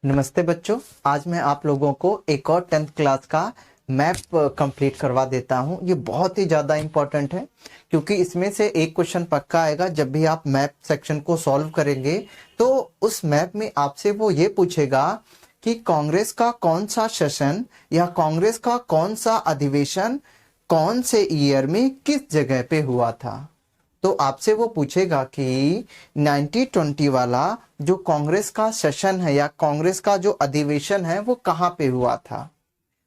नमस्ते बच्चों, आज मैं आप लोगों को एक और 10th क्लास का मैप कंप्लीट करवा देता हूं। ये बहुत ही ज़्यादा इम्पोर्टेंट है क्योंकि इसमें से एक क्वेश्चन पक्का आएगा। जब भी आप मैप सेक्शन को सॉल्व करेंगे तो उस मैप में आपसे वो ये पूछेगा कि कांग्रेस का कौन सा सेशन या कांग्रेस का कौन सा अधिवेशन कौन से ईयर में किस जगह पे हुआ था। तो आपसे वो पूछेगा कि 1920 वाला जो कांग्रेस का सेशन है या कांग्रेस का जो अधिवेशन है वो कहाँ पे हुआ था।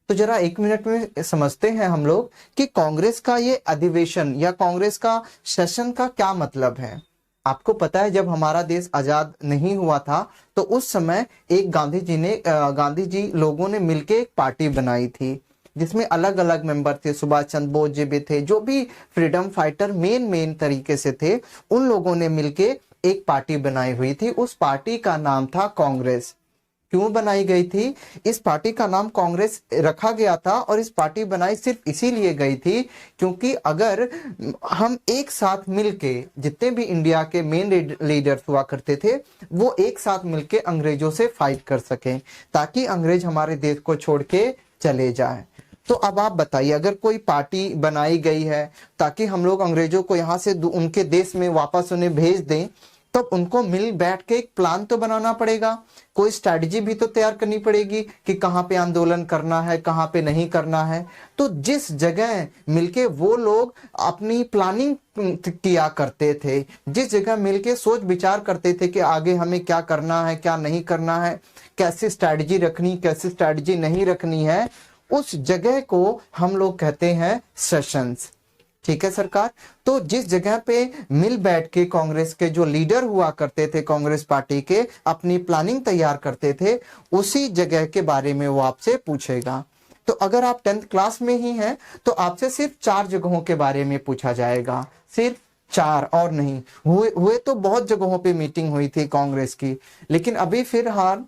तो जरा एक मिनट में समझते हैं हम लोग कि कांग्रेस का ये अधिवेशन या कांग्रेस का सेशन का क्या मतलब है। आपको पता है जब हमारा देश आजाद नहीं हुआ था तो उस समय एक गांधी जी लोगों ने मिलके एक पार्टी बनाई थी जिसमें अलग अलग मेंबर थे। सुभाष चंद्र बोस जी भी थे, जो भी फ्रीडम फाइटर मेन तरीके से थे, उन लोगों ने मिलके एक पार्टी बनाई हुई थी। उस पार्टी का नाम था कांग्रेस। क्यों बनाई गई थी? इस पार्टी का नाम कांग्रेस रखा गया था और इस पार्टी बनाई सिर्फ इसीलिए गई थी क्योंकि अगर हम एक साथ मिलके, जितने भी इंडिया के मेन लीडर्स हुआ करते थे, वो एक साथ मिलके अंग्रेजों से फाइट कर सकें ताकि अंग्रेज हमारे देश को छोड़ के चले जाए। तो अब आप बताइए, अगर कोई पार्टी बनाई गई है ताकि हम लोग अंग्रेजों को यहाँ से उनके देश में वापस उन्हें भेज दें, तब उनको मिल बैठ के एक प्लान तो बनाना पड़ेगा, कोई स्ट्रैटेजी भी तो तैयार करनी पड़ेगी कि कहाँ पे आंदोलन करना है, कहाँ पे नहीं करना है। तो जिस जगह मिलके वो लोग अपनी प्लानिंग किया करते थे, जिस जगह मिलके सोच विचार करते थे कि आगे हमें क्या करना है, क्या नहीं करना है, कैसी स्ट्रैटेजी रखनी, कैसी स्ट्रैटेजी नहीं रखनी है, उस जगह को हम लोग कहते हैं सेशंस। ठीक है सरकार। तो जिस जगह पे मिल बैठ के कांग्रेस के जो लीडर हुआ करते थे, कांग्रेस पार्टी के, अपनी प्लानिंग तैयार करते थे, उसी जगह के बारे में वो आपसे पूछेगा। तो अगर आप 10th क्लास में ही हैं तो आपसे सिर्फ 4 जगहों के बारे में पूछा जाएगा, सिर्फ 4 और नहीं। हुए तो बहुत जगहों पे मीटिंग हुई थी कांग्रेस की, लेकिन अभी फिलहाल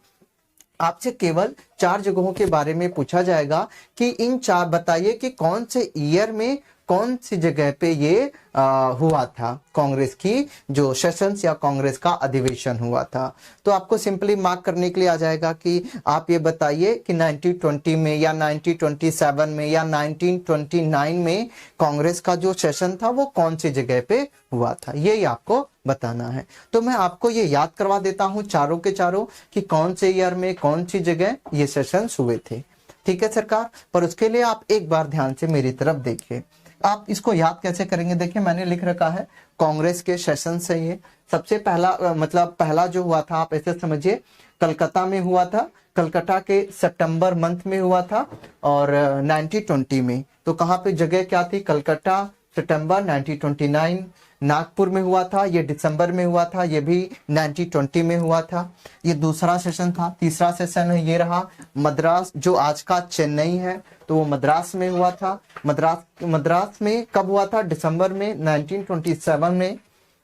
आपसे केवल 4 जगहों के बारे में पूछा जाएगा कि इन 4 बताइए कि कौन से ईयर में कौन सी जगह पे ये हुआ था, कांग्रेस की जो सेशंस या कांग्रेस का अधिवेशन हुआ था। तो आपको सिंपली मार्क करने के लिए आ जाएगा कि आप ये बताइए कि 1920 में या 1927 में या 1929 में कांग्रेस का जो सेशन था वो कौन सी जगह पे हुआ था, यही आपको बताना है। तो मैं आपको ये याद करवा देता हूँ चारों के चारों कि कौन से ईयर में कौन सी जगह ये सेशंस हुए थे। ठीक है सरकार, पर उसके लिए आप एक बार ध्यान से मेरी तरफ देखिए। आप इसको याद कैसे करेंगे? देखिए मैंने लिख रखा है कांग्रेस के सेशन से। ये सबसे पहला पहला जो हुआ था, आप ऐसे समझिए, कलकत्ता में हुआ था। कलकत्ता के सितंबर मंथ में हुआ था और 1920 में। तो कहाँ पे जगह क्या थी? कलकत्ता, सितंबर 1929। नागपुर में हुआ था, ये दिसंबर में हुआ था, ये भी 1920 में हुआ था। ये दूसरा सेशन था। तीसरा सेशन है ये रहा मद्रास, जो आज का चेन्नई है, तो वो मद्रास में हुआ था। मद्रास में कब हुआ था? दिसंबर में 1927 में।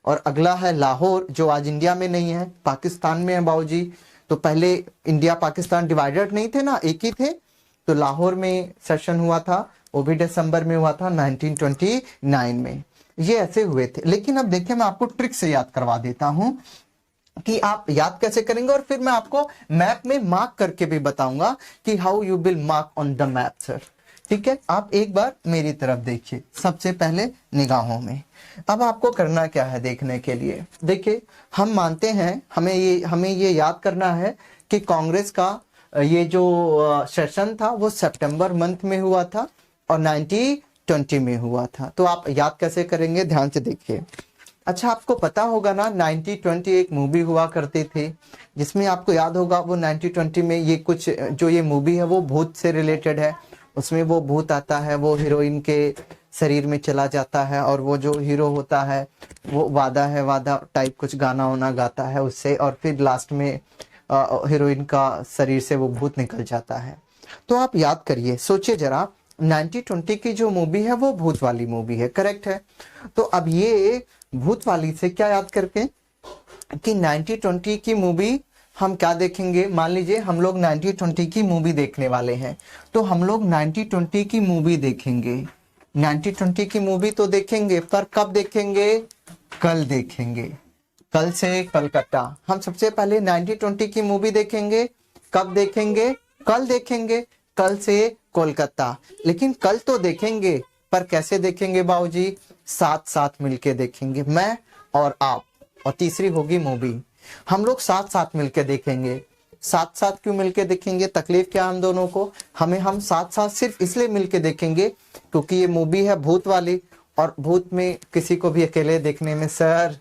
और अगला है लाहौर, जो आज इंडिया में नहीं है, पाकिस्तान में है बाबूजी। तो पहले इंडिया पाकिस्तान डिवाइडेड नहीं थे ना, एक ही थे। तो लाहौर में सेशन हुआ था, वो भी दिसंबर में हुआ था 1929 में। ये ऐसे हुए थे। लेकिन अब देखिए, मैं आपको ट्रिक से याद करवा देता हूं कि आप याद कैसे करेंगे, और फिर मैं आपको मैप में मार्क करके भी बताऊंगा कि how you will mark on the map sir. ठीक है, आप एक बार मेरी तरफ देखिए, सबसे पहले निगाहों में। अब आपको करना क्या है देखने के लिए? देखिए, हम मानते हैं, हमें ये याद करना है कि कांग्रेस का ये जो सेशन था वो सितंबर मंथ में हुआ था और 1920 में हुआ था। तो आप याद कैसे करेंगे, ध्यान से देखिए। अच्छा, आपको पता होगा ना 1920 एक मूवी हुआ करती थी, जिसमें आपको याद होगा वो 1920 में ये कुछ जो ये मूवी है वो भूत से रिलेटेड है। उसमें वो भूत आता है, वो हीरोइन के शरीर में चला जाता है और वो जो हीरो होता है वो वादा टाइप कुछ गाना वाना गाता है उससे, और फिर लास्ट में हीरोइन का शरीर से वो भूत निकल जाता है। तो आप याद करिए, सोचिए जरा, 1920 की जो मूवी है वो भूत वाली मूवी है, करेक्ट है? तो अब ये भूत वाली से क्या याद करके कि 1920 की मूवी हम क्या देखेंगे? मान लीजिए हम लोग 1920 की मूवी देखने वाले हैं, तो हम लोग 1920 की मूवी देखेंगे। 1920 की मूवी तो देखेंगे, पर कब देखेंगे? कल देखेंगे। कल से कलकत्ता। हम सबसे पहले 1920 की मूवी देखेंगे, कब देखेंगे? कल देखेंगे, कल से कोलकाता। लेकिन कल तो देखेंगे, पर कैसे देखेंगे बाबूजी? साथ साथ मिलके देखेंगे, मैं और आप, और तीसरी होगी मूवी। हम लोग साथ साथ मिलके देखेंगे। साथ साथ क्यों मिलके देखेंगे? तकलीफ क्या हम दोनों को? हम साथ साथ सिर्फ इसलिए मिलके देखेंगे क्योंकि ये मूवी है भूत वाली, और भूत में किसी को भी अकेले देखने में सर,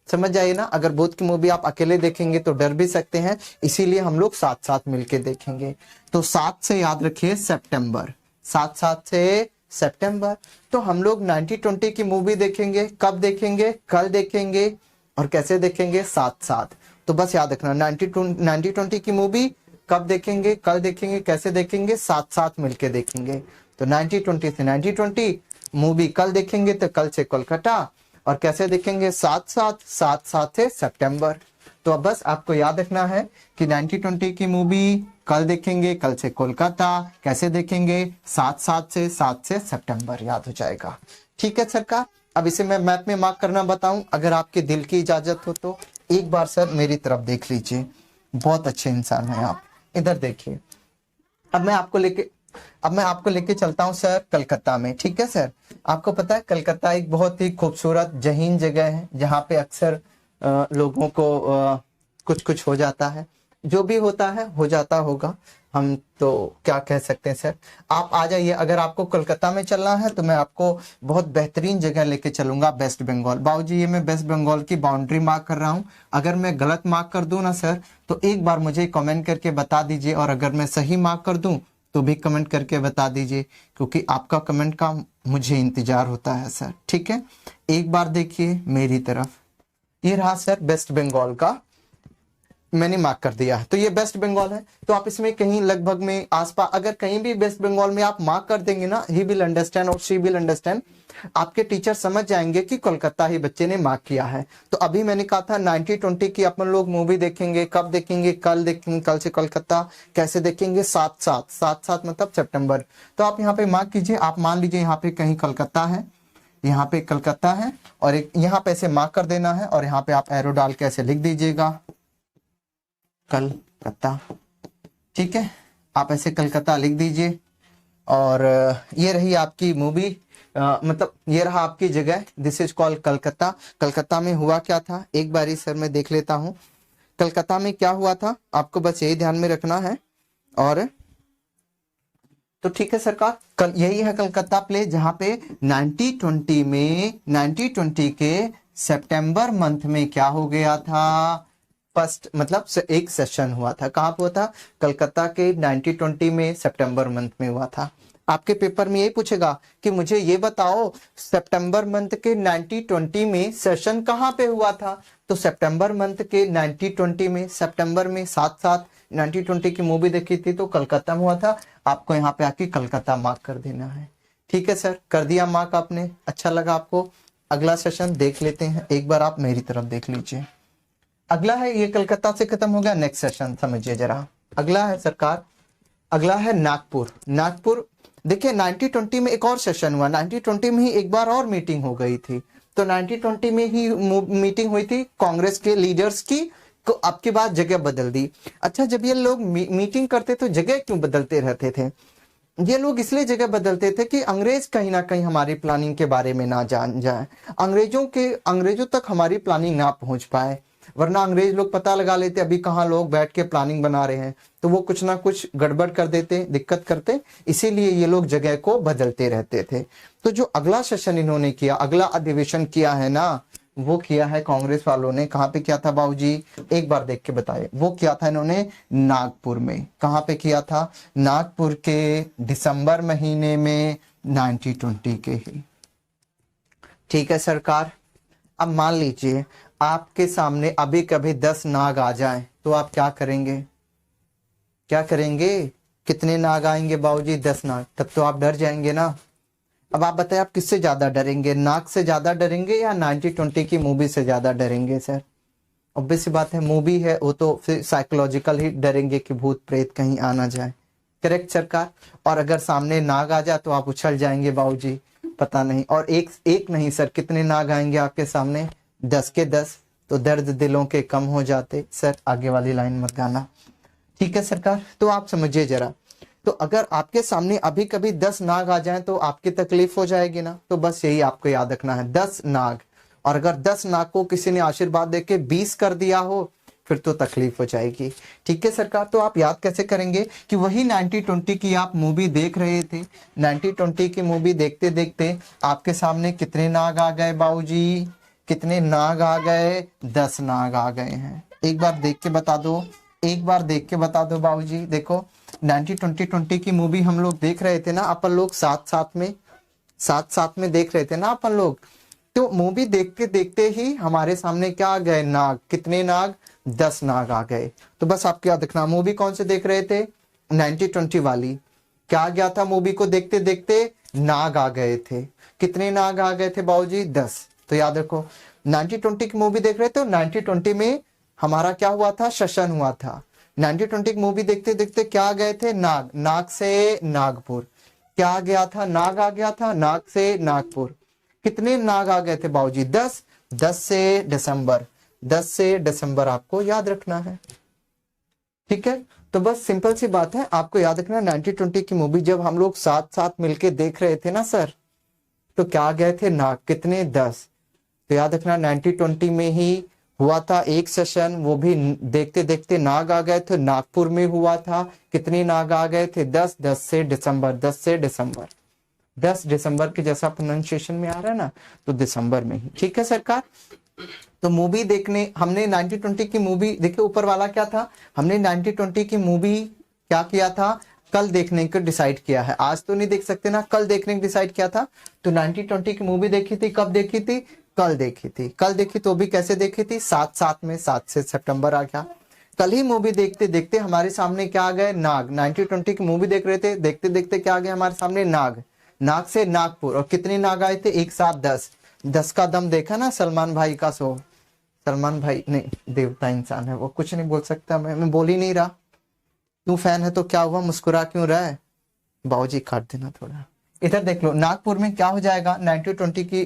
समझ जाइए ना, अगर भूत की मूवी आप अकेले देखेंगे तो डर भी सकते हैं, इसीलिए हम लोग साथ साथ मिलके देखेंगे। तो 7 से याद रखिए सितंबर, 7 से सितंबर। तो हम लोग 90-20 की मूवी देखेंगे। कब देखेंगे? कल देखेंगे। और कैसे देखेंगे? साथ साथ। तो बस याद रखना, 90-20 की मूवी कब देखेंगे? कल देखेंगे। कैसे देखेंगे? साथ साथ मिलके देखेंगे। तो 90-20 से 90-20 मूवी कल देखेंगे तो कल से कोलकाता, और कैसे देखेंगे? साथ साथ, साथ साथ से सितंबर। तो अब बस आपको याद रखना है कि 90-20 की मूवी कल देखेंगे, कल से कोलकाता, कैसे देखेंगे? साथ साथ से, 7 से सितंबर, याद हो जाएगा। ठीक है सरकार। अब इसे मैं मैप में मार्क करना बताऊं, अगर आपके दिल की इजाजत हो तो एक बार सर मेरी तरफ देख लीजिए। बहुत अच्छे इंसान हैं आप, इधर देखिए। अब मैं आपको लेके चलता हूं सर कलकत्ता में। ठीक है सर। आपको पता है कलकत्ता एक बहुत ही खूबसूरत जहीन जगह है, जहाँ पे अक्सर लोगों को कुछ कुछ हो जाता है। जो भी होता है हो जाता होगा, हम तो क्या कह सकते हैं सर। आप आ जाइए, अगर आपको कोलकाता में चलना है तो मैं आपको बहुत बेहतरीन जगह लेके चलूंगा, वेस्ट बंगाल। बाबूजी ये मैं वेस्ट बंगाल की बाउंड्री मार्क कर रहा हूँ। अगर मैं गलत मार्क कर दूं ना सर, तो एक बार मुझे कमेंट करके बता दीजिए, और अगर मैं सही मार्क कर दूं तो भी कमेंट करके बता दीजिए, क्योंकि आपका कमेंट का मुझे इंतजार होता है सर। ठीक है, एक बार देखिए मेरी तरफ, ये रहा सर वेस्ट बंगाल का, मैंने मार्क कर दिया है। तो ये वेस्ट बंगाल है। तो आप इसमें कहीं लगभग में आसपास, अगर कहीं भी वेस्ट बंगाल में आप मार्क कर देंगे ना, ही विल अंडरस्टैंड और शी विल अंडरस्टैंड, आपके टीचर समझ जाएंगे कि कोलकाता ही बच्चे ने मार्क किया है। तो अभी मैंने कहा था 90-20 की अपन लोग मूवी देखेंगे। कब देखेंगे? कल देखेंगे, कल से कोलकाता। कैसे देखेंगे? साथ साथ, साथ साथ मतलब सितंबर। तो आप यहाँ पे मार्क कीजिए। आप मान लीजिए यहाँ पे कहीं कोलकाता है, यहाँ पे कलकत्ता है, और एक यहाँ पे ऐसे मार्क कर देना है, और यहाँ पे आप एरो डाल के ऐसे लिख दीजिएगा कलकत्ता। ठीक है, आप ऐसे कलकत्ता लिख दीजिए। और ये रही आपकी मूवी, मतलब ये रहा आपकी जगह, this is called Calcutta. Calcutta में हुआ क्या था एक बारी सर मैं देख लेता हूँ। कलकत्ता में क्या हुआ था आपको बस यही ध्यान में रखना है। और तो ठीक है सरकार, यही है कलकत्ता प्ले, जहां पे 90-20 के सितंबर मंथ में क्या हो गया था? फर्स्ट मतलब एक सेशन हुआ था। कहाँ पे हुआ था? कलकत्ता के 90-20 में सितंबर मंथ में हुआ था। आपके पेपर में यही पूछेगा कि मुझे ये बताओ सितंबर मंथ के 90-20 में सेशन कहाँ पे हुआ था? तो सितंबर मंथ के 90-20 में, सितंबर में साथ साथ 90-20 की मूवी देखी थी तो कलकत्ता में हुआ था। आपको यहाँ पे आके कलकत्ता मार्क कर देना है। ठीक है सर, कर दिया मार्क आपने। अच्छा लगा आपको? अगला सेशन देख लेते हैं, एक बार आप मेरी तरफ देख लीजिए। अगला है, ये कलकत्ता से खत्म हो गया, नेक्स्ट सेशन समझिए जरा। अगला है सरकार, अगला है नागपुर। नागपुर देखिए 90-20 में एक और सेशन हुआ, 90-20 में ही एक बार और मीटिंग हो गई थी। तो 90-20 में ही मीटिंग हुई थी कांग्रेस के लीडर्स की, को अब की बात जगह बदल दी। अच्छा, जब ये लोग मीटिंग करते तो जगह क्यों बदलते रहते थे? ये लोग इसलिए जगह बदलते थे कि अंग्रेज कहीं ना कहीं हमारी प्लानिंग के बारे में ना जान जाए, अंग्रेजों तक हमारी प्लानिंग ना पहुंच पाए। वरना अंग्रेज लोग पता लगा लेते अभी कहाँ लोग बैठ के प्लानिंग बना रहे हैं, तो वो कुछ ना कुछ गड़बड़ कर देते, दिक्कत करते। इसीलिए ये लोग जगह को बदलते रहते थे। तो जो अगला सेशन इन्होंने किया, अगला अधिवेशन किया है ना, वो किया है कांग्रेस वालों ने। कहाँ पे किया था बाबूजी? एक बार देख के बताइए। वो किया था इन्होंने नागपुर में। कहाँ पे किया था? नागपुर के दिसंबर महीने में 90-20 के ही। ठीक है सरकार। अब मान लीजिए आपके सामने अभी कभी 10 नाग आ जाएं तो आप क्या करेंगे? क्या करेंगे? कितने नाग आएंगे बाबूजी? 10 नाग। तब तो आप डर जाएंगे ना। अब आप बताएं आप किससे ज्यादा डरेंगे? नाग से ज्यादा डरेंगे या 90-20 की मूवी से ज्यादा डरेंगे? सर ऑब्वियस सी बात है, मूवी है वो तो फिर साइकोलॉजिकल ही डरेंगे कि भूत प्रेत कहीं आ ना जाए। करेक्ट सरकार। और अगर सामने नाग आ जाए तो आप उछल जाएंगे बाबूजी, पता नहीं। और एक नहीं सर, कितने नाग आएंगे आपके सामने? 10 के 10। तो दर्द दिलों के कम हो जाते। सर आगे वाली लाइन मत गाना। ठीक है सरकार, तो आप समझिए जरा, तो अगर आपके सामने अभी कभी 10 नाग आ जाएं तो आपकी तकलीफ हो जाएगी ना, तो बस यही आपको याद रखना है, 10 नाग। और अगर 10 नाग को किसी ने आशीर्वाद देके 20 कर दिया हो फिर तो तकलीफ हो जाएगी। ठीक है सरकार, तो आप याद कैसे करेंगे कि वही 90-20 की आप मूवी देख रहे थे, 90-20 की मूवी देखते देखते आपके सामने कितने नाग आ गए बाबूजी, कितने नाग आ गए, 10 नाग आ गए हैं। एक बार देख के बता दो, एक बार देख के बता दो बाबूजी। देखो 90-20 की मूवी हम लोग देख रहे थे ना अपन लोग, साथ साथ में देख रहे थे ना अपन लोग। तो मूवी देखते देखते ही हमारे सामने क्या आ गए, नाग। कितने नाग, 10 नाग आ गए। तो बस आपको याद रखना, मूवी कौन से देख रहे थे, 90-20 वाली। क्या आ गया था, मूवी को देखते देखते नाग आ गए थे। कितने नाग आ गए थे बाबूजी, 10। तो याद रखो 90-20 की मूवी देख रहे थे, 90-20 में हमारा क्या हुआ था, सेशन हुआ था। 90-20 की मूवी देखते देखते क्या आ गए थे, नाग। नाग से नागपुर क्या आ गया था, नाग आ गया था, नाग से नागपुर। कितने नाग आ गए थे बाबूजी, 10। 10 से दिसंबर, 10 से दिसंबर आपको याद रखना है। ठीक है, तो बस सिंपल सी बात है, आपको याद रखना 90-20 की मूवी जब हम लोग साथ साथ मिलके देख रहे थे ना सर, तो क्या आ गए थे, नाग। कितने, 10। तो याद रखना 90-20 में ही हुआ था एक सेशन, वो भी देखते देखते नाग आ गए थे, नागपुर में हुआ था। कितने नाग आ गए थे, 10। 10 से दिसंबर, 10 से दिसंबर, 10 दिसंबर के जैसा प्रोनाउंसिएशन में आ रहा है ना, तो दिसंबर में ही। ठीक है सरकार, तो मूवी देखने हमने 90-20 की मूवी देखिए, ऊपर वाला क्या था, हमने 90-20 की मूवी क्या किया था, कल देखने को डिसाइड किया है। आज तो नहीं देख सकते ना, कल देखने को डिसाइड किया था। तो 90-20 की मूवी देखी थी, कब देखी थी, कल देखी थी। कल देखी तो भी कैसे देखी थी, साथ साथ में, 7 से सितंबर आ गया। कल ही मूवी देखते देखते हमारे सामने क्या आ गए, नाग। 90-20 की मूवी देख रहे थे, देखते देखते क्या आ गया हमारे सामने, नाग। नाग से नागपुर, और कितने नाग आए थे, एक साथ 10। 10 का दम देखा ना सलमान भाई का शो। सलमान भाई नहीं, देवता इंसान है वो, कुछ नहीं बोल सकता। मैं बोल ही नहीं रहा। तू फैन है तो क्या हुआ, मुस्कुरा क्यों रहा है, बाबूजी काट देना थोड़ा। इधर देख लो, नागपुर में क्या हो जाएगा, 90-20 की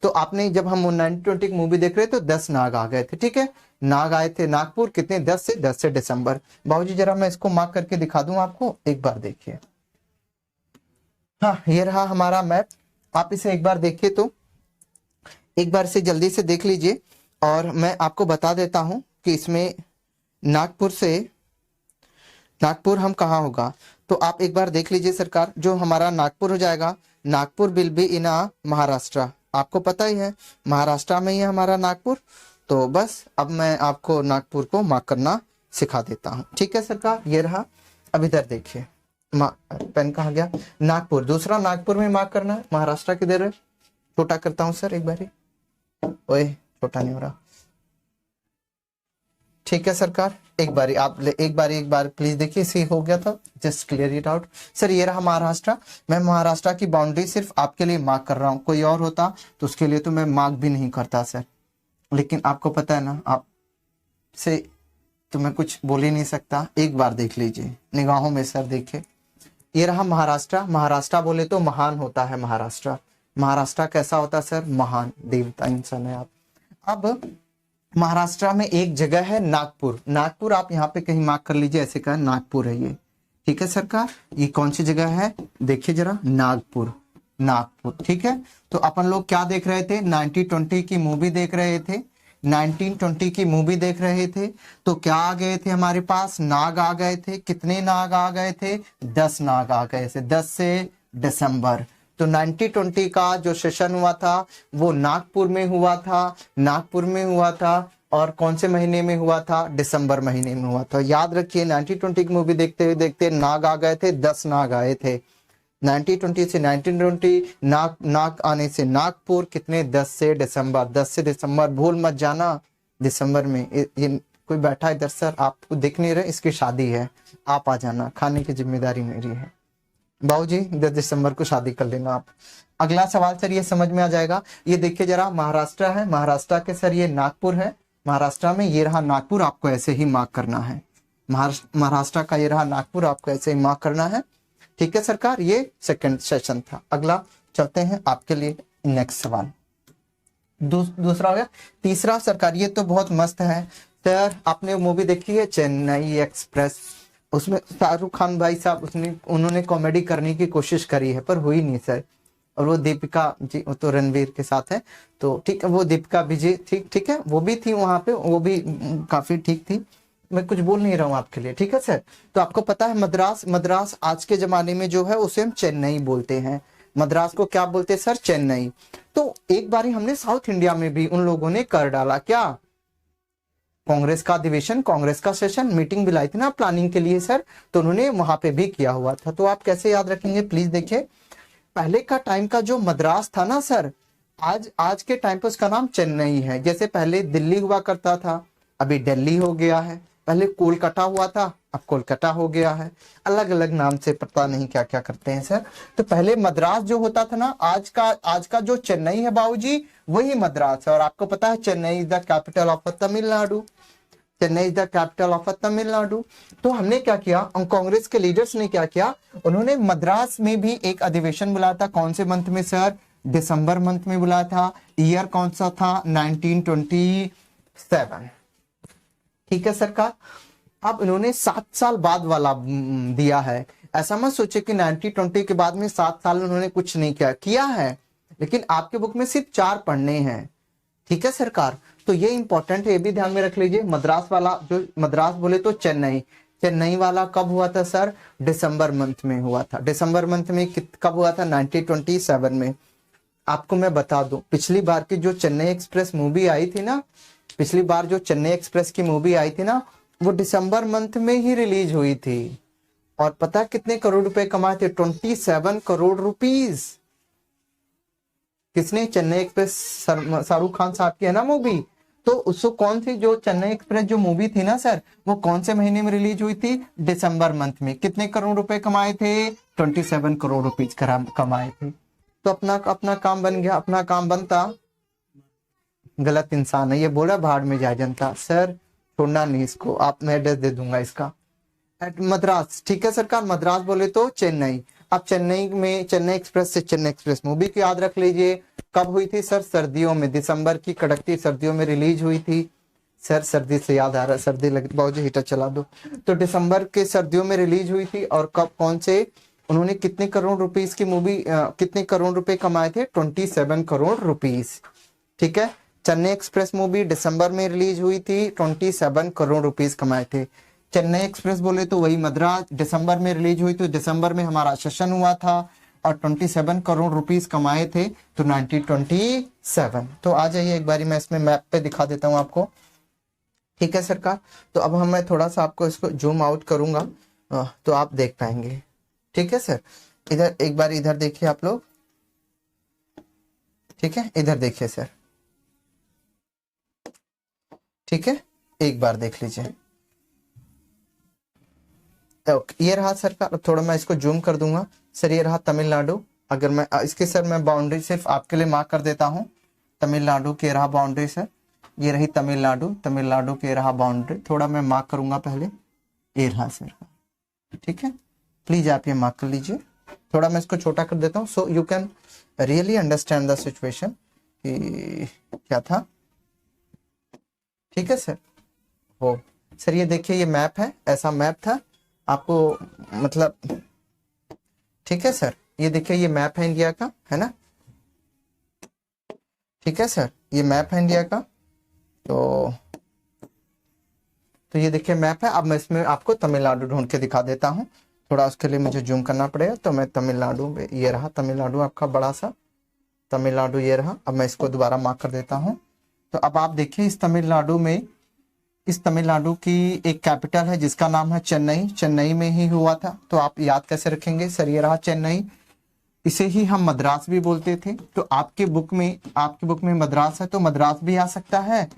तो आपने जब हम 90-20 की मूवी देख रहे थे तो 10 नाग आ गए थे। ठीक है, नाग आए थे नागपुर, कितने, 10 से दिसंबर। बाबूजी जरा मैं इसको मार्क करके दिखा दूं आपको, एक बार देखिए। हाँ, ये रहा हमारा मैप, आप इसे एक बार देखिए, तो एक बार से जल्दी से देख लीजिए। और मैं आपको बता देता हूं कि इसमें नागपुर से, नागपुर हम कहाँ होगा, तो आप एक बार देख लीजिए सरकार। जो हमारा नागपुर हो जाएगा, Nagpur will be in Maharashtra, आपको पता ही है महाराष्ट्र में ही है हमारा नागपुर। तो बस अब मैं आपको नागपुर को मार्क करना सिखा देता हूँ। ठीक है सरकार, ये रहा। अब इधर देखिए, पेन कहाँ गया, नागपुर, दूसरा नागपुर में मार्क करना है। महाराष्ट्र किधर है, छोटा करता हूँ सर एक बार ही, ओए छोटा नहीं हो रहा। ठीक है सरकार, एक बार प्लीज देखिए, इसे हो गया था, just clear it out. Sir ये रहा महाराष्ट्र, मैं महाराष्ट्र की बाउंड्री सिर्फ आपके लिए मार्क कर रहा हूँ, कोई और होता तो उसके लिए तो मैं मार्क भी नहीं करता सर, लेकिन आपको पता है ना, आप से तो मैं कुछ बोल ही नहीं सकता। एक बार देख लीजिए निगाहों में सर, देखिए ये रहा महाराष्ट्र। महाराष्ट्र बोले तो महान होता है महाराष्ट्र। महाराष्ट्र कैसा होता है सर, महान, देवता इंसान है आप। अब महाराष्ट्र में एक जगह है नागपुर, नागपुर आप यहाँ पे कहीं मार्क कर लीजिए, ऐसे कहा नागपुर है ये। ठीक है सरकार, ये कौन सी जगह है, देखिए जरा, नागपुर, नागपुर। ठीक है, तो अपन लोग क्या देख रहे थे, 90-20 की मूवी देख रहे थे, 1920 की मूवी देख रहे थे। तो क्या आ गए थे हमारे पास, नाग आ गए थे। कितने नाग आ गए थे, 10 नाग आ गए थे, 10 से दिसंबर। तो 90-20 का जो सेशन हुआ था वो नागपुर में हुआ था, नागपुर में हुआ था। और कौन से महीने में हुआ था, दिसंबर महीने में हुआ था। याद रखिए 90-20 की मूवी देखते हुए देखते नाग आ गए थे, 10 नाग आए थे। 90-20 से 1920 नाग आने से नागपुर, कितने, 10 से दिसंबर, 10 से दिसंबर, भूल मत जाना दिसंबर में। ये कोई बैठा इधर सर, आपको दिख नहीं रहे, इसकी शादी है, आप आ जाना, खाने की जिम्मेदारी मेरी है। बाबूजी 10 दिसंबर को शादी कर लेना आप। अगला सवाल सर ये समझ में आ जाएगा, ये देखिए जरा, महाराष्ट्र है, महाराष्ट्र के सर ये नागपुर है, महाराष्ट्र में ये रहा नागपुर, आपको ऐसे ही मार्क करना है। महाराष्ट्र का ये रहा नागपुर, आपको ऐसे ही मार्क करना है। ठीक है सरकार, ये सेकंड सेशन था। अगला चलते हैं आपके लिए नेक्स्ट सवाल, दूसरा हो गया। तीसरा सरकार, ये तो बहुत मस्त है सर आपने मूवी देखी है चेन्नई एक्सप्रेस? उसमें शाहरुख खान भाई साहब उन्होंने कॉमेडी करने की कोशिश करी है पर हुई नहीं सर। और वो दीपिका जी, वो तो रणवीर के साथ है, तो ठीक है, वो दीपिका विजय ठीक ठीक है, वो भी थी वहां पे, वो भी काफी ठीक थी। मैं कुछ बोल नहीं रहा हूँ आपके लिए, ठीक है सर। तो आपको पता है मद्रास, मद्रास आज के जमाने में जो है उसे हम चेन्नई बोलते हैं। मद्रास को क्या बोलते हैं सर? चेन्नई। तो एक बारी हमने साउथ इंडिया में भी उन लोगों ने कर डाला क्या, कांग्रेस का अधिवेशन, कांग्रेस का सेशन, मीटिंग बुलाई थी ना प्लानिंग के लिए सर, तो उन्होंने वहां पे भी किया हुआ था। तो आप कैसे याद रखेंगे प्लीज देखिए, पहले का टाइम का जो मद्रास था ना सर, आज आज के टाइम पे उसका नाम चेन्नई है। जैसे पहले दिल्ली हुआ करता था, अभी दिल्ली हो गया है। पहले कोलकाता हुआ था, अब कोलकाता हो गया है। अलग अलग नाम से पता नहीं क्या क्या करते हैं सर। तो पहले मद्रास जो होता था ना, आज का जो चेन्नई है बाबूजी, वही मद्रास है। और आपको पता है Chennai is the capital of Tamil Nadu, Chennai is the capital of Tamil Nadu. तो हमने क्या किया, कांग्रेस के लीडर्स ने क्या किया, उन्होंने मद्रास में भी एक अधिवेशन बुलाया था। कौन से मंथ में सर? दिसंबर मंथ में बुलाया था। ईयर कौन सा था? 1927। ठीक है सरकार। अब इन्होंने 7 साल बाद वाला दिया है। ऐसा मत सोचे कि 1920 के बाद में 7 साल उन्होंने कुछ नहीं किया है, लेकिन आपके बुक में सिर्फ 4 पढ़ने हैं। ठीक है सरकार, तो ये इंपॉर्टेंट है, ये भी ध्यान में रख लीजिए। मद्रास वाला, जो मद्रास बोले तो चेन्नई, चेन्नई वाला कब हुआ था सर? दिसंबर मंथ में हुआ था। दिसंबर मंथ में कब हुआ था? 1927 में। आपको मैं बता दूं, पिछली बार की जो चेन्नई एक्सप्रेस मूवी आई थी ना, पिछली बार जो चेन्नई एक्सप्रेस की मूवी आई थी ना, वो दिसंबर मंथ में ही रिलीज हुई थी। और पता कितने करोड़ रुपए कमाए थे? 27 करोड़ रुपीस। किसने? चेन्नई एक्सप्रेस, शाहरुख खान साहब की है ना मूवी। तो उसको कौन सी जो चेन्नई एक्सप्रेस जो मूवी थी ना सर, वो कौन से महीने में रिलीज हुई थी? दिसंबर मंथ में। कितने करोड़ रुपए कमाए थे? 27 करोड़ रुपीज कमाए थे। तो अपना काम बन गया। अपना काम बनता, गलत इंसान है ये बोला भाड़ में जाए जनता। सर छोड़ना नहीं इसको, आप मैं एड्रेस दे दूंगा इसका। मद्रास, ठीक है सरकार, मद्रास बोले तो चेन्नई। अब चेन्नई में चेन्नई एक्सप्रेस से चेन्नई एक्सप्रेस मूवी की याद रख लीजिए। कब हुई थी सर? सर्दियों में, दिसंबर की कड़कती सर्दियों में रिलीज हुई थी। सर सर्दी से याद आ रहा है, सर्दी लगी, बहुत हीटर चला दो। तो दिसंबर के सर्दियों में रिलीज हुई थी। और कब, कौन से, उन्होंने कितने करोड़ रुपीस की मूवी, कितने करोड़ रुपए कमाए थे? 27 करोड़ रुपीस। ठीक है, चेन्नई एक्सप्रेस मूवी दिसंबर में रिलीज हुई थी, 27 करोड़ रुपीस कमाए थे। चेन्नई एक्सप्रेस बोले तो वही मद्रास, दिसंबर में रिलीज हुई, तो दिसंबर में हमारा सेशन हुआ था और 27 करोड़ रुपीस कमाए थे, तो 1927। तो आ जाइए एक बारी, मैं इसमें मैप पे दिखा देता हूँ आपको। ठीक है सरकार, तो अब मैं थोड़ा सा आपको इसको जूम आउट करूंगा तो आप देख पाएंगे। ठीक है सर, इधर एक बार इधर देखिए आप लोग। ठीक है, इधर देखिए सर। ठीक है, एक बार देख लीजिए। ये रहा सरकार, थोड़ा मैं इसको जूम कर दूंगा सर। ये रहा तमिलनाडु। अगर मैं इसके सर मैं बाउंड्री सिर्फ आपके लिए मार्क कर देता हूँ। तमिलनाडु के रहा बाउंड्री सर, ये रही तमिलनाडु, तमिलनाडु के रहा बाउंड्री। थोड़ा मैं मार्क करूंगा पहले, ये रहा सर। ठीक है, प्लीज आप ये मार्क कर लीजिए। थोड़ा मैं इसको छोटा कर देता हूँ, so you can really understand the situation कि क्या था। ठीक है सर, हो सर, ये देखिए ये मैप है, ऐसा मैप था आपको, मतलब ठीक है सर, ये देखिए ये मैप है इंडिया का, है ना। ठीक है सर, ये मैप है इंडिया का। तो ये देखिए मैप है। अब मैं इसमें आपको तमिलनाडु ढूंढ के दिखा देता हूँ। थोड़ा उसके लिए मुझे जूम करना पड़ेगा। तो मैं तमिलनाडु में, ये रहा तमिलनाडु आपका बड़ा सा तमिलनाडु, ये रहा। अब मैं इसको दोबारा मार्क कर देता हूँ। तो अब आप देखिए इस तमिलनाडु में, इस तमिलनाडु की एक कैपिटल है जिसका नाम है चेन्नई। चेन्नई में ही हुआ था। तो आप याद कैसे रखेंगे सर? ये रहा चेन्नई। इसे ही हम मद्रास भी बोलते थे। तो आपके बुक में मद्रास है, तो मद्रास भी आ सकता है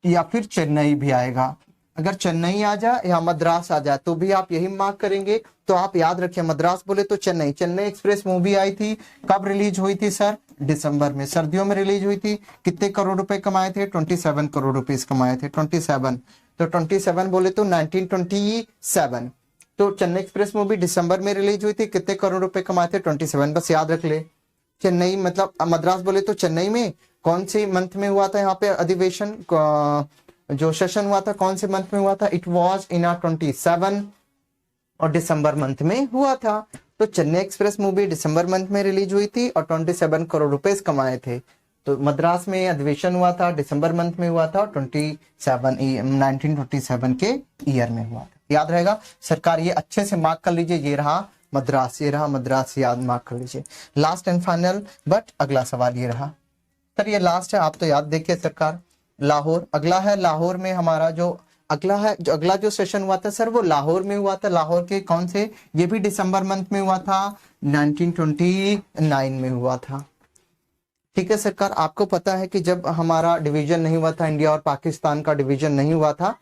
या फिर चेन्नई भी आएगा। अगर चेन्नई आ जाए या मद्रास आ जाए तो भी आप यही मार्क करेंगे। तो आप याद रखिए, मद्रास बोले तो चेन्नई। चेन्नई एक्सप्रेस मूवी आई थी, कब रिलीज हुई थी सर? दिसंबर में, सर्दियों में रिलीज हुई थी। कितने करोड़ रुपए कमाए थे? 27 करोड़ रुपीस कमाए थे। 27, तो 27 बोले तो 1927। तो चेन्नई एक्सप्रेस मूवी दिसंबर में रिलीज हुई थी, कितने करोड़ रुपए कमाए थे? 27। बस याद रख ले। चेन्नई मतलब मद्रास बोले तो चेन्नई में कौन सी मंथ में हुआ था यहाँ पे अधिवेशन? जो सेशन हुआ था कौन से मंथ में हुआ था? इट वॉज इन 27 और दिसंबर मंथ में हुआ था। तो चेन्नई एक्सप्रेस मूवी दिसंबर मंथ में रिलीज हुई थी और 27 करोड़ रुपए कमाए थे। तो मद्रास में अधिवेशन हुआ था, दिसंबर मंथ में हुआ था, 1927 के ईयर में हुआ था। याद रहेगा सरकार, ये अच्छे से मार्क कर लीजिए। ये रहा मद्रास, ये रहा मद्रास, याद मार्क कर लीजिए। लास्ट एंड फाइनल बट अगला सवाल ये रहा सर, ये लास्ट है, आप तो याद देखिए सरकार। लाहौर अगला है, लाहौर में हमारा जो अगला है, जो अगला जो सेशन हुआ था सर वो लाहौर में हुआ था। लाहौर के कौन से? ये भी दिसंबर मंथ में हुआ था, 1929 में हुआ था। ठीक है सरकार, आपको पता है कि जब हमारा डिवीजन नहीं हुआ था, इंडिया और पाकिस्तान का डिवीजन नहीं हुआ था,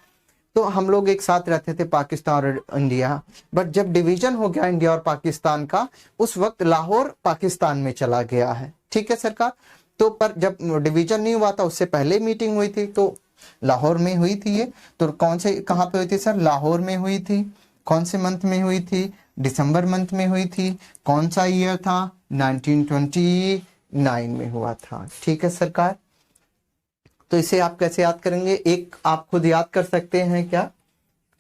तो हम लोग एक साथ रहते थे पाकिस्तान और इंडिया। बट जब डिवीजन हो गया इंडिया और पाकिस्तान का, उस वक्त लाहौर पाकिस्तान में चला गया है। ठीक है सरकार, तो पर जब डिवीजन नहीं हुआ था उससे पहले मीटिंग हुई थी, तो लाहौर में हुई थी ये। तो कौन से, कहाँ पे हुई थी सर? लाहौर में हुई थी। कौन से मंथ में हुई थी? दिसंबर मंथ में हुई थी। कौन सा ईयर था? 1929 में हुआ था। ठीक है सरकार, तो इसे आप कैसे याद करेंगे? एक आप खुद याद कर सकते हैं क्या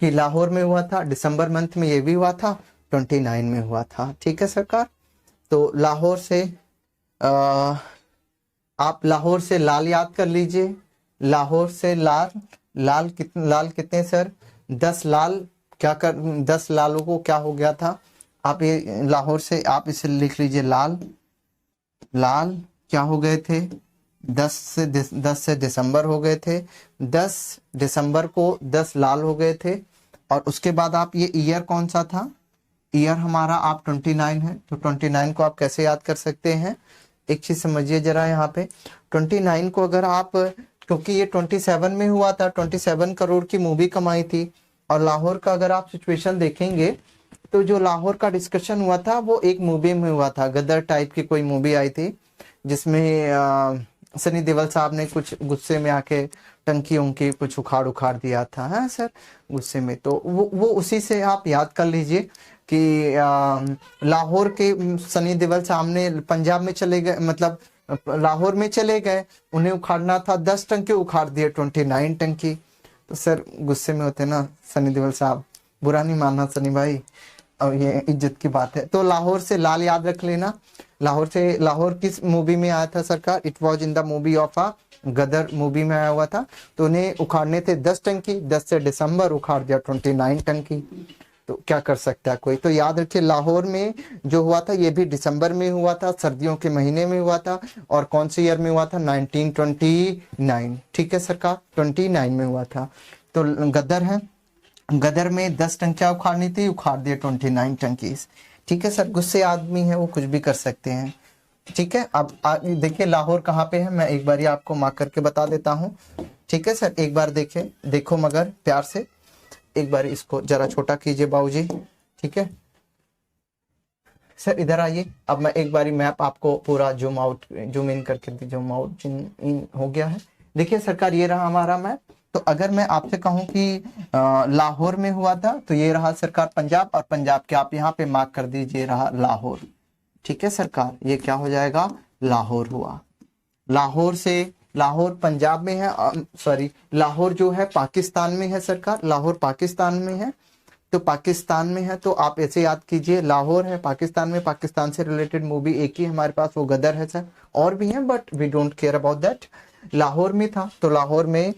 कि लाहौर में हुआ था, दिसंबर मंथ में ये भी हुआ था, 29 में हुआ था। ठीक है सरकार, तो लाहौर से आप लाहौर से लाल याद कर लीजिए। लाहौर से लाल, लाल कितने सर? 10 लाल। क्या कर 10 लालों को क्या हो गया था? आप ये लाहौर से आप इसे लिख लीजिए, लाल लाल क्या हो गए थे? 10 से दिसंबर हो गए थे। 10 दिसंबर को 10 लाल हो गए थे। और उसके बाद आप ये ईयर कौन सा था? ईयर हमारा आप 29 है, तो 29 को आप कैसे याद कर सकते हैं? एक चीज समझिए जरा यहाँ पे, 29 को अगर आप, क्योंकि ये 27 में हुआ था, 27 करोड़ की मूवी कमाई थी। और लाहौर का अगर आप सिचुएशन देखेंगे तो जो लाहौर का डिस्कशन हुआ था वो एक मूवी में हुआ था, गदर टाइप की कोई मूवी आई थी, जिसमें सनी देओल साहब ने कुछ गुस्से में आके टंकी उंकी कुछ उखाड़ दिया था, है सर, गुस्से में। तो वो उसी से आप याद कर लीजिए कि लाहौर के सनी देओल साहब ने पंजाब में चले गए, मतलब लाहौर में चले गए, उन्हें उखाड़ना था, 10 टंकी उखाड़ दिए, 29 टंकी। तो सर गुस्से में होते ना सनी देओल साहब, बुरा नहीं मानना सनी भाई, और ये इज्जत की बात है। तो लाहौर से लाल याद रख लेना। लाहौर किस मूवी में आया था सरकार? It was in the movie of a Gadar movie में आया हुआ था। तो उन्हें उखाड़ने थे 10 टंकी, 10 से दिसंबर उखाड़ दिया 29 टंकी। तो क्या कर सकता है कोई? तो याद रखिए लाहौर में जो हुआ था ये भी दिसंबर में हुआ था, सर्दियों के महीने में हुआ था। और कौन से ईयर में हुआ था? 1929। ठीक है सरकार, 29 में हुआ था। तो गदर है, गदर में 10 टंकियां उखाड़नी थी, उखाड़ दिए 29 टंकीज। ठीक है सर, गुस्से आदमी है वो कुछ भी कर सकते हैं। ठीक है, अब देखिए लाहौर कहाँ पे है, मैं एक बार ही आपको मार्क करके बता देता हूँ। ठीक है सर, एक बार देखो मगर प्यार से, एक बार इसको जरा छोटा कीजिए बाबूजी। ठीक है सर, इधर आइए। अब मैं एक बारी मैप आपको पूरा जूम आउट जूम इन करके, जूम आउट इन हो गया है। देखिए सरकार, ये रहा हमारा मैप। तो अगर मैं आपसे कहूं कि लाहौर में हुआ था, तो ये रहा सरकार पंजाब, और पंजाब के आप यहाँ पे मार्क कर दीजिए, रहा लाहौर। ठीक है सरकार, ये क्या हो जाएगा? लाहौर हुआ। लाहौर से, लाहौर पंजाब में है, सॉरी लाहौर जो है पाकिस्तान में है सरकार, लाहौर पाकिस्तान में है। तो पाकिस्तान में है तो आप ऐसे याद कीजिए, लाहौर है पाकिस्तान में, पाकिस्तान से रिलेटेड मूवी एक ही हमारे पास, वो गदर है सर, और भी हैं but we don't care about that. Lahore में था, तो लाहौर में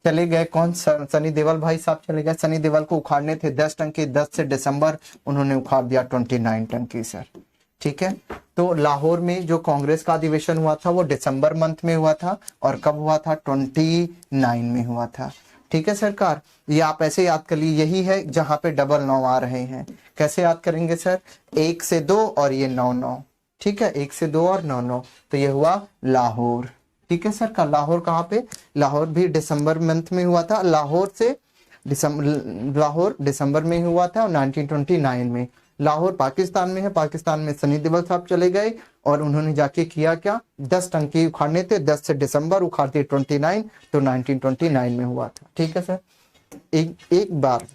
चले गए कौन? सनी देओल भाई साहब चले गए। सनी देओल को उखाड़ने थे 10 टंकी, 10 से दिसंबर उन्होंने उखाड़ दिया 29 टंकी सर। ठीक है, तो लाहौर में जो कांग्रेस का अधिवेशन हुआ था वो दिसंबर मंथ में हुआ था, और कब हुआ था? 29 में हुआ था। ठीक है सरकार, ये आप ऐसे याद कर लीजिए, यही है जहां पे डबल 9 आ रहे हैं। कैसे याद करेंगे सर? 1 से 2 और ये 9-9। ठीक है, 1 से 2 और 9-9, तो ये हुआ लाहौर। ठीक है सर, का लाहौर कहाँ पे? लाहौर भी दिसंबर मंथ में हुआ था। लाहौर दिसंबर में हुआ था, 1929 में। लाहौर पाकिस्तान में है, पाकिस्तान में सनी देओल साहब चले गए और उन्होंने जाके किया क्या? 10 टंकी उखाड़ने थे, 10 से दिसंबर उखाड़ दिए 29, तो 1929 में हुआ था। ठीक है सर, एक बार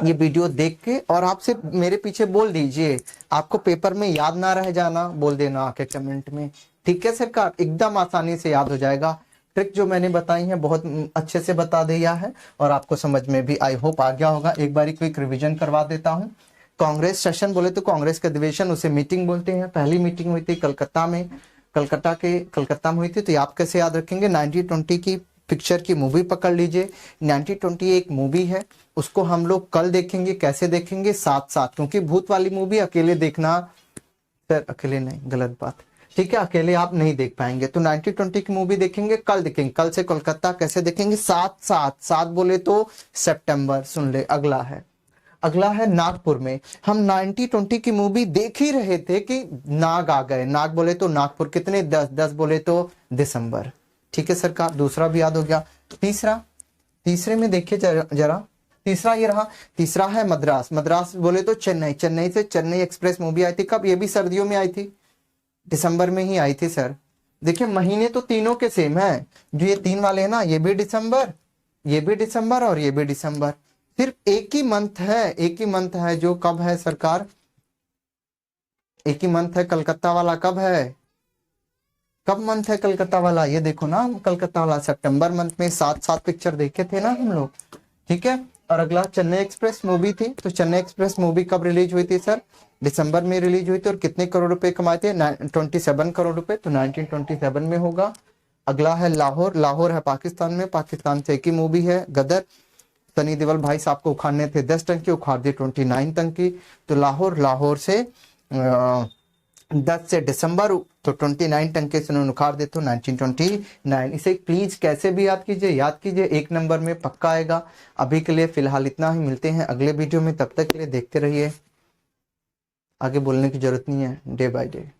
ये वीडियो देख के और आपसे मेरे पीछे बोल दीजिए, आपको पेपर में याद ना रह जाना, बोल देना आके कमेंट में। ठीक है सरकार, एकदम आसानी से याद हो जाएगा। ट्रिक जो मैंने बताई है बहुत अच्छे से बता दिया है और आपको समझ में भी आई होप आ गया होगा। एक बार क्विक रिवीजन करवा देता हूँ। कांग्रेस सेशन बोले तो कांग्रेस का अधिवेशन, उसे मीटिंग बोलते हैं। पहली मीटिंग हुई थी कलकत्ता में, कलकत्ता में हुई थी। तो आप कैसे याद रखेंगे, 1920 की पिक्चर की मूवी पकड़ लीजिए। 1920 एक मूवी है, उसको हम लोग कल देखेंगे। कैसे देखेंगे, साथ साथ, क्योंकि भूत वाली मूवी अकेले देखना, सर अकेले नहीं, गलत बात, ठीक है, अकेले आप नहीं देख पाएंगे। तो 1920 की मूवी देखेंगे, कल देखेंगे। कल से कोलकाता कैसे देखेंगे, साथ साथ। साथ बोले तो सितंबर, सुन ले। अगला है नागपुर में। हम 1920 की मूवी देख ही रहे थे कि नाग आ गए। नाग बोले तो नागपुर, कितने, 10, 10 बोले तो दिसंबर। ठीक है सरकार, दूसरा भी याद हो गया। तीसरे में देखिए जरा, तीसरा ये रहा। तीसरा है मद्रास। मद्रास बोले तो चेन्नई। चेन्नई से चेन्नई एक्सप्रेस मूवी आई थी, कब, ये भी सर्दियों में आई थी, दिसंबर में ही आई थी सर। देखिए महीने तो तीनों के सेम है, जो ये 3 वाले हैं ना, ये भी दिसंबर, ये भी दिसंबर और ये भी दिसंबर। सिर्फ एक ही मंथ है जो कब है सरकार, एक ही मंथ है कलकत्ता वाला। कब है, कब मंथ है कलकत्ता वाला, ये देखो ना, कलकत्ता वाला सितंबर मंथ में। 7 पिक्चर देखे थे ना हम लोग, ठीक है। और अगला चेन्नई एक्सप्रेस मूवी थी। तो चेन्नई एक्सप्रेस मूवी कब रिलीज हुई थी सर, दिसंबर में रिलीज हुई थी। और कितने करोड़ रुपए कमाए थे, 27 करोड़ रुपए। तो 1927 में होगा। अगला है लाहौर। लाहौर है पाकिस्तान में। पाकिस्तान से एक ही मूवी है, गदर। सनी देओल भाई साहब को उखाड़ने थे 10 टंकी, उखाड़ दिए 29 टंकी। तो लाहौर से 10 से दिसंबर, तो 29 टंके से उन्होंने उखाड़ दिए, तो 1929। इसे प्लीज कैसे भी याद कीजिए, 1 नंबर में पक्का आएगा। अभी के लिए फिलहाल इतना ही, मिलते हैं अगले वीडियो में। तब तक के लिए देखते रहिए, आगे बोलने की जरूरत नहीं है, डे बाय डे।